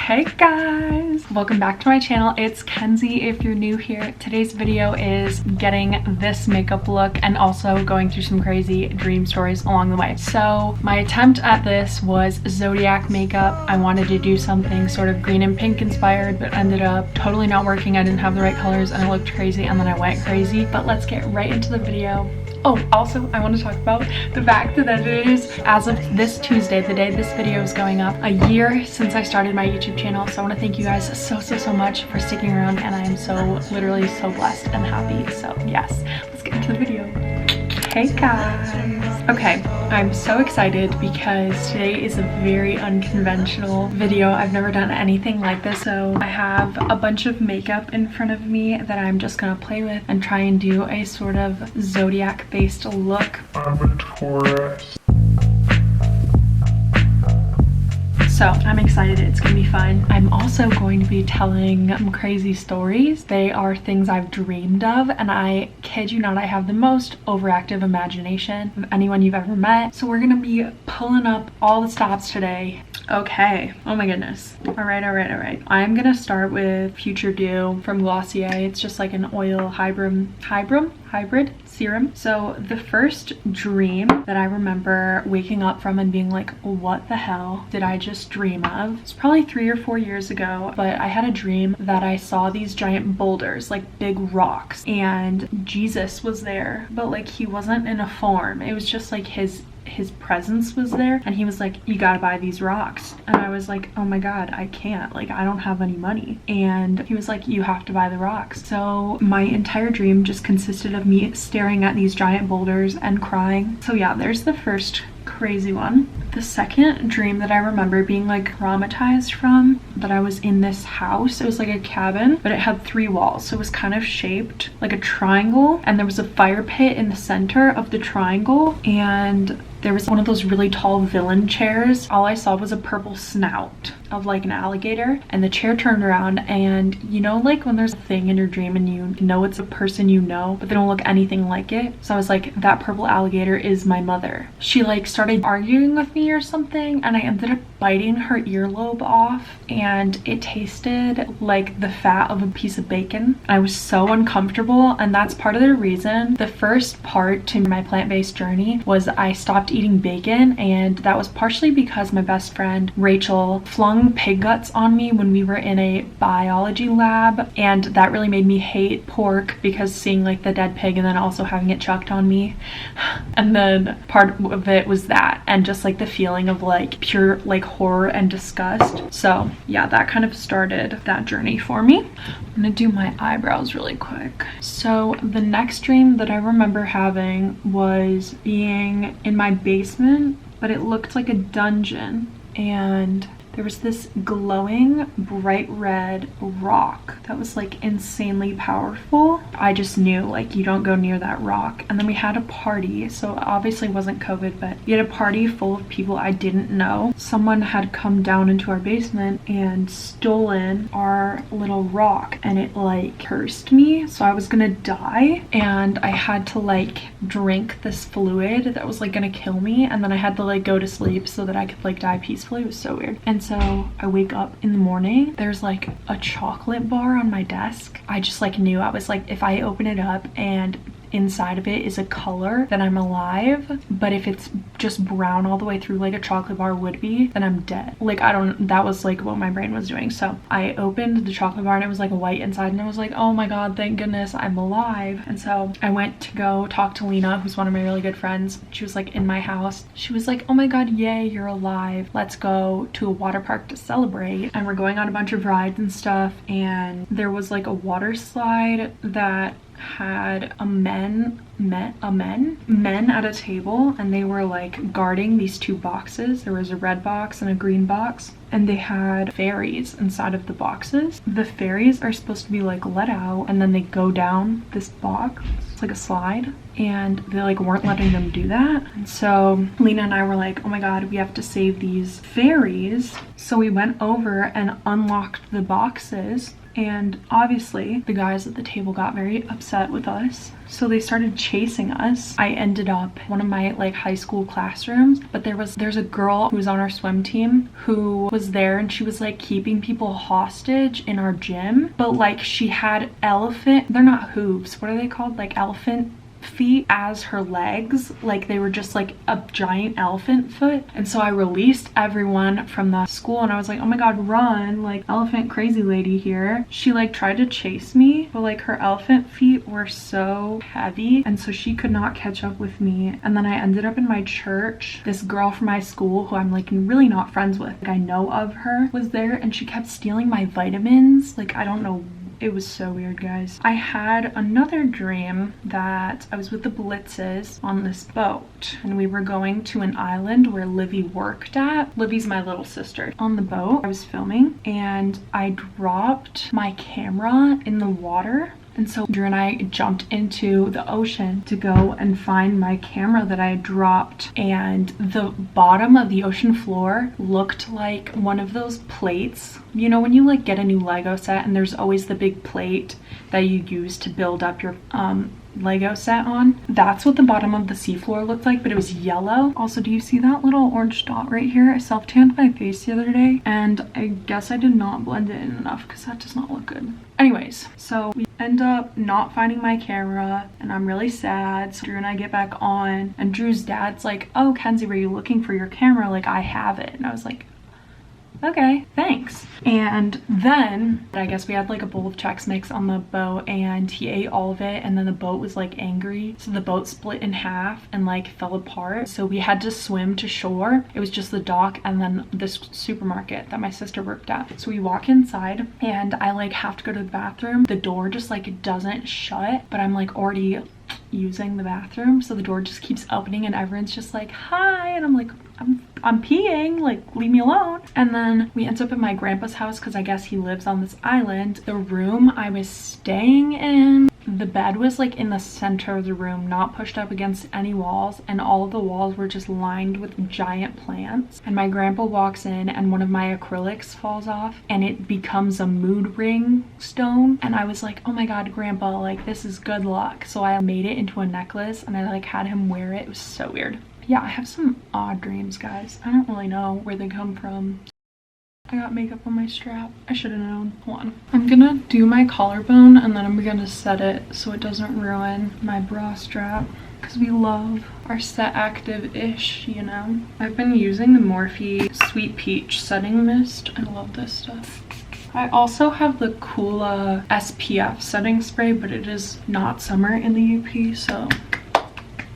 Hey guys, welcome back to my channel. It's Kenzie if you're new here. Today's video is getting this makeup look and also going through some crazy dream stories along the way. So my attempt at this was Zodiac makeup. I wanted to do something sort of green and pink inspired, but ended up totally not working. I didn't have the right colors and I looked crazy and then I went crazy. But let's get right into the video. Oh, also, I want to talk about the fact that it is, as of this Tuesday, the day this video is going up, a year since I started my YouTube channel. So I want to thank you guys so much for sticking around, and I am literally so blessed and happy. So yes, let's get into the video. Hey guys. Okay, I'm so excited because today is a very unconventional video. I've never done anything like this. So I have a bunch of makeup in front of me that I'm just gonna play with and try and do a sort of Zodiac based look. I'm a Taurus. So I'm excited, it's gonna be fun. I'm also going to be telling some crazy stories. They are things I've dreamed of, and I kid you not, I have the most overactive imagination of anyone you've ever met. So we're gonna be pulling up all the stops today. Okay, oh my goodness. All right. I'm gonna start with Future Dew from Glossier. It's just like an oil hybrid serum. So the first dream that I remember waking up from and being like, what the hell did I just dream of? It's probably 3 or 4 years ago, but I had a dream that I saw these giant boulders, like big rocks, and Jesus was there, but like he wasn't in a form. It was just like his presence was there, and he was like, you gotta buy these rocks. And I was like, oh my god, I can't, like I don't have any money. And he was like, you have to buy the rocks. So my entire dream just consisted of me staring at these giant boulders and crying. So yeah, there's the first crazy one. The second dream that I remember being like traumatized from, that I was in this house. It was like a cabin, but it had 3 walls, so it was kind of shaped like a triangle, and there was a fire pit in the center of the triangle, and there was one of those really tall villain chairs. All I saw was a purple snout of like an alligator, and the chair turned around, and you know, like when there's a thing in your dream and you know it's a person you know, but they don't look anything like it. So I was like, that purple alligator is my mother. She like started arguing with me or something, and I ended up biting her earlobe off, and it tasted like the fat of a piece of bacon. I was so uncomfortable, and that's part of the reason. The first part to my plant-based journey was I stopped eating bacon, and that was partially because my best friend Rachel flung pig guts on me when we were in a biology lab, and that really made me hate pork, because seeing like the dead pig and then also having it chucked on me, and then part of it was that, and just like the feeling of like pure like horror and disgust. So yeah, that kind of started that journey for me. I'm gonna do my eyebrows really quick. So the next dream that I remember having was being in my basement, but it looked like a dungeon, and there was this glowing bright red rock that was like insanely powerful. I just knew like you don't go near that rock. And then we had a party, so obviously it wasn't COVID, but we had a party full of people I didn't know. Someone had come down into our basement and stolen our little rock, and it like cursed me, so I was gonna die, and I had to like drink this fluid that was like gonna kill me, and then I had to like go to sleep so that I could like die peacefully. It was so weird. And so I wake up in the morning, there's like a chocolate bar on my desk. I just like knew, I was like, if I open it up and inside of it is a color, then I'm alive. But if it's just brown all the way through like a chocolate bar would be, then I'm dead. Like that was like what my brain was doing. So I opened the chocolate bar and it was like white inside, and I was like, oh my god, thank goodness I'm alive. And so I went to go talk to Lena, who's one of my really good friends. She was like in my house. She was like, oh my god, yay, you're alive. Let's go to a water park to celebrate. And we're going on a bunch of rides and stuff, and there was like a water slide that had men at a table, and they were like guarding these 2 boxes. There was a red box and a green box, and they had fairies inside of the boxes. The fairies are supposed to be like let out, and then they go down this box. It's like a slide, and they like weren't letting them do that. And so Lena and I were like, oh my god, we have to save these fairies. So we went over and unlocked the boxes, And obviously the guys at the table got very upset with us, so they started chasing us. I ended up in one of my like high school classrooms, but there's a girl who was on our swim team who was there, and she was like keeping people hostage in our gym, but like she had they're not hooves, what are they called, like elephant feet as her legs, like they were just like a giant elephant foot. And so I released everyone from the school, and I was like, oh my god, run, like elephant crazy lady here. She like tried to chase me, but like her elephant feet were so heavy, and so she could not catch up with me. And then I ended up in my church. This girl from my school who I'm like really not friends with, like I know of her, was there, and she kept stealing my vitamins. Like I don't know, it was so weird, guys. I had another dream that I was with the Blitzes on this boat, and we were going to an island where Livy worked at. Livy's my little sister. On the boat, I was filming, and I dropped my camera in the water. And so Drew and I jumped into the ocean to go and find my camera that I dropped, and the bottom of the ocean floor looked like one of those plates. You know when you like get a new Lego set and there's always the big plate that you use to build up your Lego set on? That's what the bottom of the seafloor looked like, but it was yellow. Also, do you see that little orange dot right here? I self-tanned my face the other day, and I guess I did not blend it in enough because that does not look good. Anyways, so we end up not finding my camera, and I'm really sad. So Drew and I get back on, and Drew's dad's like, oh, Kenzie, were you looking for your camera? Like, I have it. And I was like, okay, thanks. And then I guess we had like a bowl of Chex Mix on the boat, and he ate all of it, and then the boat was like angry, so the boat split in half and like fell apart. So we had to swim to shore. It was just the dock and then this supermarket that my sister worked at. So we walk inside, and I like have to go to the bathroom. The door just like doesn't shut, but I'm like already using the bathroom, so the door just keeps opening, and everyone's just like, hi, and I'm like, I'm peeing, like leave me alone. And then we end up at my grandpa's house because I guess he lives on this island. The room I was staying in, the bed was like in the center of the room, not pushed up against any walls, and all of the walls were just lined with giant plants. And my grandpa walks in, and one of my acrylics falls off, and it becomes a mood ring stone. And I was like, oh my god, grandpa, like this is good luck. So I made it into a necklace, and I like had him wear it. It was so weird. Yeah, I have some odd dreams, guys. I don't really know where they come from. I got makeup on my strap. I should have known. Hold on. I'm gonna do my collarbone, and then I'm gonna set it so it doesn't ruin my bra strap, because we love our set active-ish, you know? I've been using the Morphe Sweet Peach Setting Mist. I love this stuff. I also have the Coola SPF setting spray, but it is not summer in the UP, so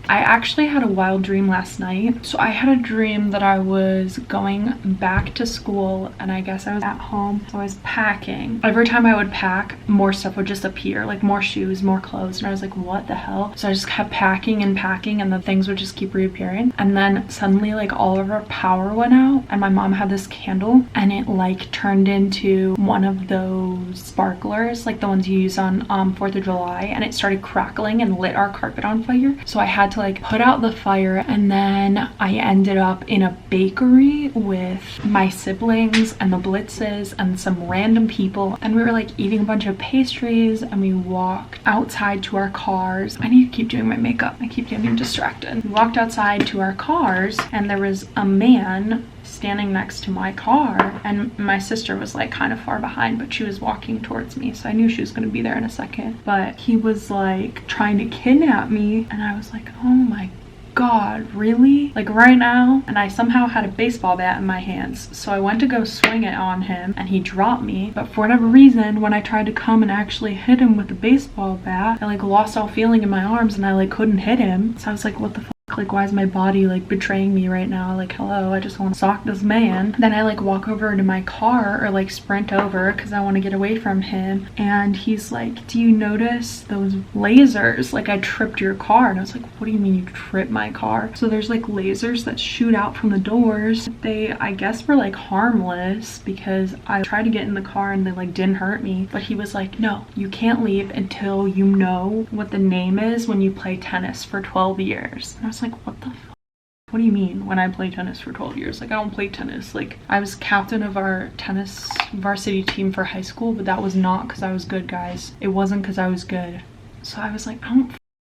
I actually had a wild dream last night. So I had a dream that I was going back to school, and I guess I was at home. So I was packing. Every time I would pack, more stuff would just appear, like more shoes, more clothes. And I was like, what the hell? So I just kept packing, and the things would just keep reappearing. And then suddenly like all of our power went out, and my mom had this candle, and it like turned into one of those sparklers, like the ones you use on 4th of July. And it started crackling and lit our carpet on fire. So I had to like put out the fire, and then I ended up in a bakery with my siblings and the Blitzes and some random people, and we were like eating a bunch of pastries, and we walked outside to our cars. I need to keep doing my makeup. I keep getting distracted. We walked outside to our cars, and there was a man standing next to my car, and my sister was like kind of far behind, but she was walking towards me, so I knew she was going to be there in a second. But he was like trying to kidnap me, and I was like, oh my god, really? Like right now? And I somehow had a baseball bat in my hands, so I went to go swing it on him, and he dropped me. But for whatever reason, when I tried to come and actually hit him with the baseball bat, I like lost all feeling in my arms, and I like couldn't hit him. So I was like, what the fuck? Like, why is my body like betraying me right now? Like, hello, I just want to sock this man. Then I like walk over to my car, or like sprint over because I want to get away from him, and he's like, do you notice those lasers? Like, I tripped your car. And I was like, what do you mean you tripped my car? So there's like lasers that shoot out from the doors. They, I guess, were like harmless because I tried to get in the car and they like didn't hurt me. But he was like, no, you can't leave until you know what the name is when you play tennis for 12 years. And I was like, what the fuck? What do you mean when I play tennis for 12 years? Like, I don't play tennis. Like, I was captain of our tennis varsity team for high school, but that was not because I was good, guys. It wasn't because I was good. So I was like, I don't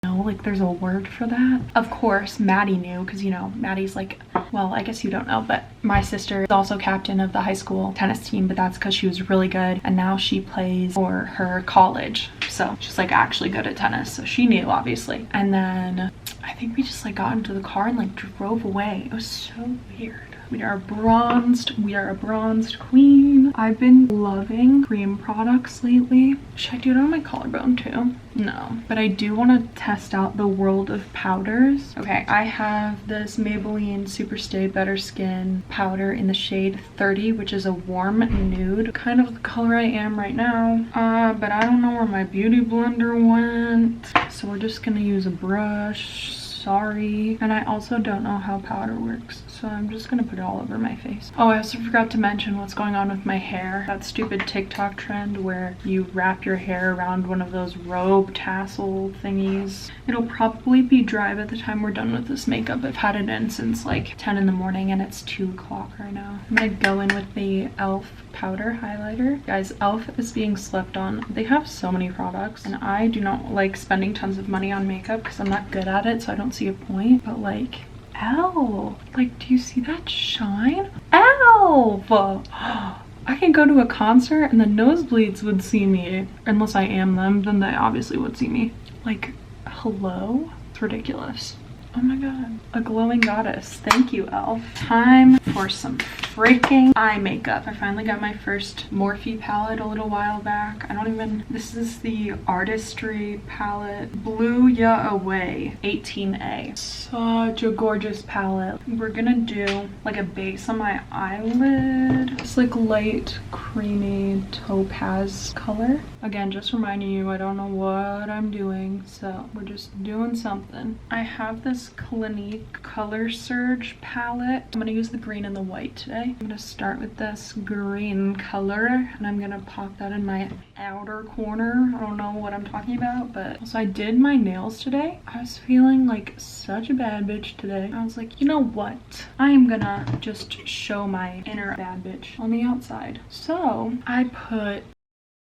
know, like there's a word for that. Of course, Maddie knew because, you know, Maddie's like, well, I guess you don't know, but my sister is also captain of the high school tennis team, but that's because she was really good. And now she plays for her college. So she's like actually good at tennis. So she knew, obviously. And then I think we just like got into the car and like drove away. It was so weird. We are a bronzed queen. I've been loving cream products lately. Should I do it on my collarbone too? No, but I do want to test out the world of powders. Okay, I have this Maybelline Super Stay Better Skin powder in the shade 30, which is a warm nude, kind of the color I am right now. But I don't know where my beauty blender went, so we're just gonna use a brush. Sorry. And I also don't know how powder works, so I'm just gonna put it all over my face. Oh, I also forgot to mention what's going on with my hair. That stupid TikTok trend where you wrap your hair around one of those robe tassel thingies. It'll probably be dry by the time we're done with this makeup. I've had it in since like 10 in the morning and it's 2 o'clock right now. I'm gonna go in with the e.l.f. powder highlighter. Guys, e.l.f. is being slept on. They have so many products and I do not like spending tons of money on makeup because I'm not good at it, so I don't see a point. But like, e.l.f. like, do you see that shine? e.l.f. I can go to a concert and the nosebleeds would see me. Unless I am them, then they obviously would see me. Like, hello? It's ridiculous. Oh my god, a glowing goddess. Thank you, e.l.f. Time for some freaking eye makeup. I finally got my first Morphe palette a little while back. This is the Artistry palette. Blew Ya Away 18A. Such a gorgeous palette. We're gonna do like a base on my eyelid. It's like light, creamy topaz color. Again, just reminding you, I don't know what I'm doing, so we're just doing something. I have this Clinique Color Surge palette. I'm gonna use the green and the white today. I'm gonna start with this green color and I'm gonna pop that in my outer corner. I don't know what I'm talking about, but also I did my nails today. I was feeling like such a bad bitch today. I was like, you know what? I am gonna just show my inner bad bitch on the outside. So I put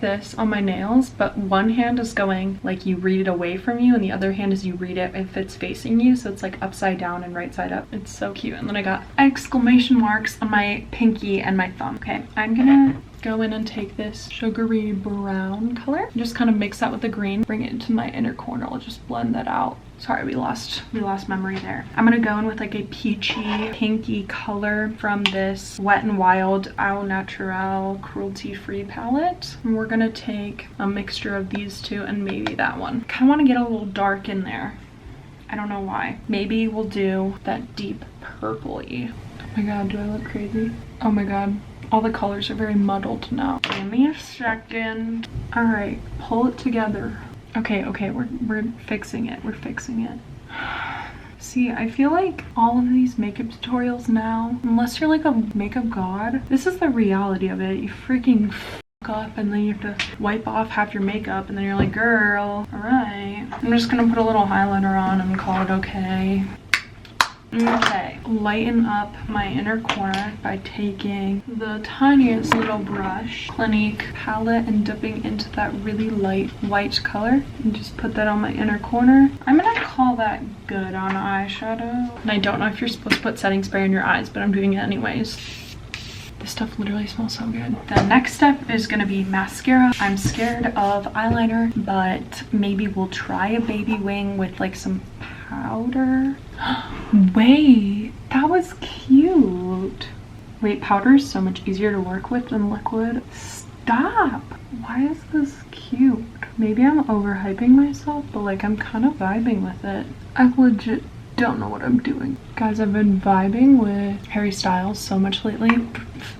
this on my nails, but one hand is going like you read it away from you and the other hand is you read it if it's facing you, so it's like upside down and right side up. It's so cute. And then I got exclamation marks on my pinky and my thumb. Okay, I'm gonna go in and take this sugary brown color, just kind of mix that with the green, bring it into my inner corner. I'll just blend that out. Sorry, we lost memory there. I'm gonna go in with like a peachy pinky color from this Wet n Wild Au Naturel cruelty free palette, and we're gonna take a mixture of these two and maybe that one. Kind of want to get a little dark in there. I don't know why. Maybe we'll do that deep purpley. Oh my god, do I look crazy? Oh my god, all the colors are very muddled now. Give me a second. All right, pull it together. Okay, we're fixing it. We're fixing it. See, I feel like all of these makeup tutorials now, unless you're like a makeup god, this is the reality of it. You freaking up and then you have to wipe off half your makeup and then you're like, girl, all right. I'm just gonna put a little highlighter on and call it okay. Okay, lighten up my inner corner by taking the tiniest little brush, Clinique palette, and dipping into that really light white color and just put that on my inner corner. I'm gonna call that good on eyeshadow. And I don't know if you're supposed to put setting spray in your eyes, but I'm doing it anyways. This stuff literally smells so good. The next step is gonna be mascara. I'm scared of eyeliner, but maybe we'll try a baby wing with like some powder. Wait, that was cute. Wait, powder is so much easier to work with than liquid. Stop. Why is this cute? Maybe I'm overhyping myself, but like I'm kind of vibing with it. I legit don't know what I'm doing. Guys, I've been vibing with Harry Styles so much lately.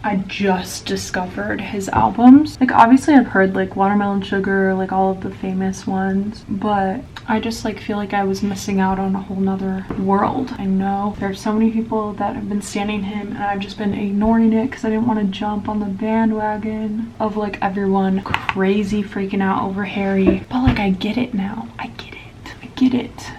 I just discovered his albums. Like obviously I've heard like Watermelon Sugar, like all of the famous ones, but I just like feel like I was missing out on a whole nother world. I know there's so many people that have been standing him and I've just been ignoring it because I didn't want to jump on the bandwagon of like everyone crazy freaking out over Harry. But like I get it now. I get it.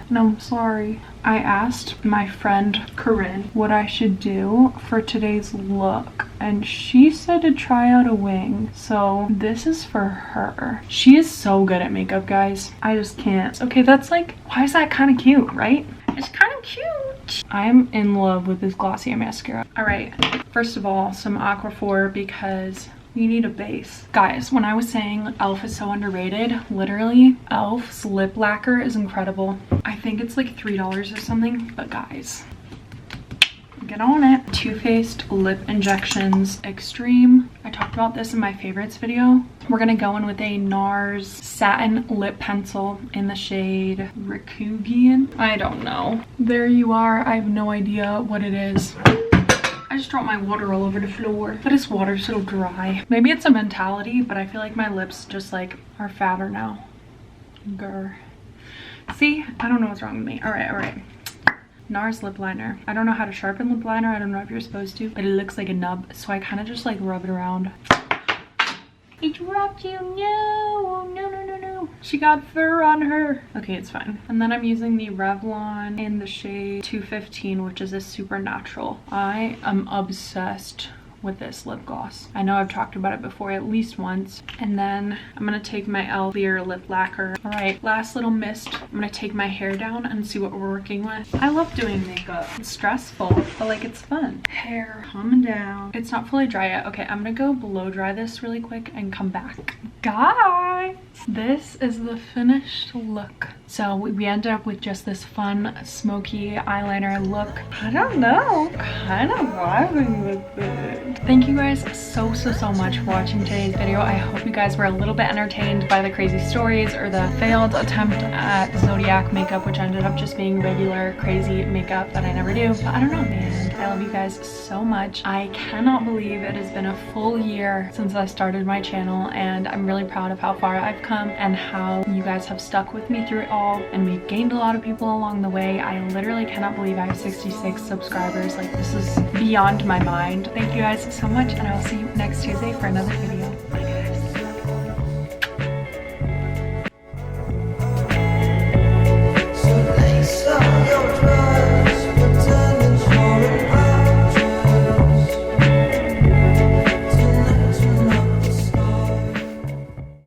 And I'm sorry. I asked my friend Corinne what I should do for today's look, and she said to try out a wing. So this is for her. She is so good at makeup, guys. I just can't. Okay, that's like, why is that kind of cute, right? It's kind of cute. I'm in love with this Glossier mascara. All right, first of all, some Aquaphor because you need a base. Guys, when I was saying e.l.f. is so underrated, literally, e.l.f.'s lip lacquer is incredible. I think it's like $3 or something, but guys, get on it. Too Faced Lip Injections Extreme. I talked about this in my favorites video. We're gonna go in with a Nars Satin Lip Pencil in the shade Reccomend. I don't know. There you are. I have no idea what it is. I just dropped my water all over the floor. But this water's so dry. Maybe it's a mentality, but I feel like my lips just like are fatter now. Grr. See, I don't know what's wrong with me. All right. Nars Lip Liner. I don't know how to sharpen lip liner. I don't know if you're supposed to, but it looks like a nub. So I kind of just like rub it around. It dropped you. No. She got fur on her. Okay, it's fine. And then I'm using the Revlon in the shade 215, which is a super natural. I am obsessed with this lip gloss. I know I've talked about it before at least once. And then I'm gonna take my e.l.f. clear lip lacquer. All right, last little mist. I'm gonna take my hair down and see what we're working with. I love doing makeup. It's stressful, but like it's fun. Hair calming down. It's not fully dry yet. Okay, I'm gonna go blow dry this really quick and come back. Guys, this is the finished look. So we ended up with just this fun smoky eyeliner look. I don't know, kind of vibing with it. Thank you guys so much for watching today's video. I hope you guys were a little bit entertained by the crazy stories or the failed attempt at Zodiac makeup, which ended up just being regular crazy makeup that I never do. But I don't know, man. I love you guys so much. I cannot believe it has been a full year since I started my channel, and I'm really proud of how far I've come and how you guys have stuck with me through it all, and we've gained a lot of people along the way. I literally cannot believe I have 66 subscribers. Like, this is beyond my mind. Thank you guys so much, and I will see you next Tuesday for another video.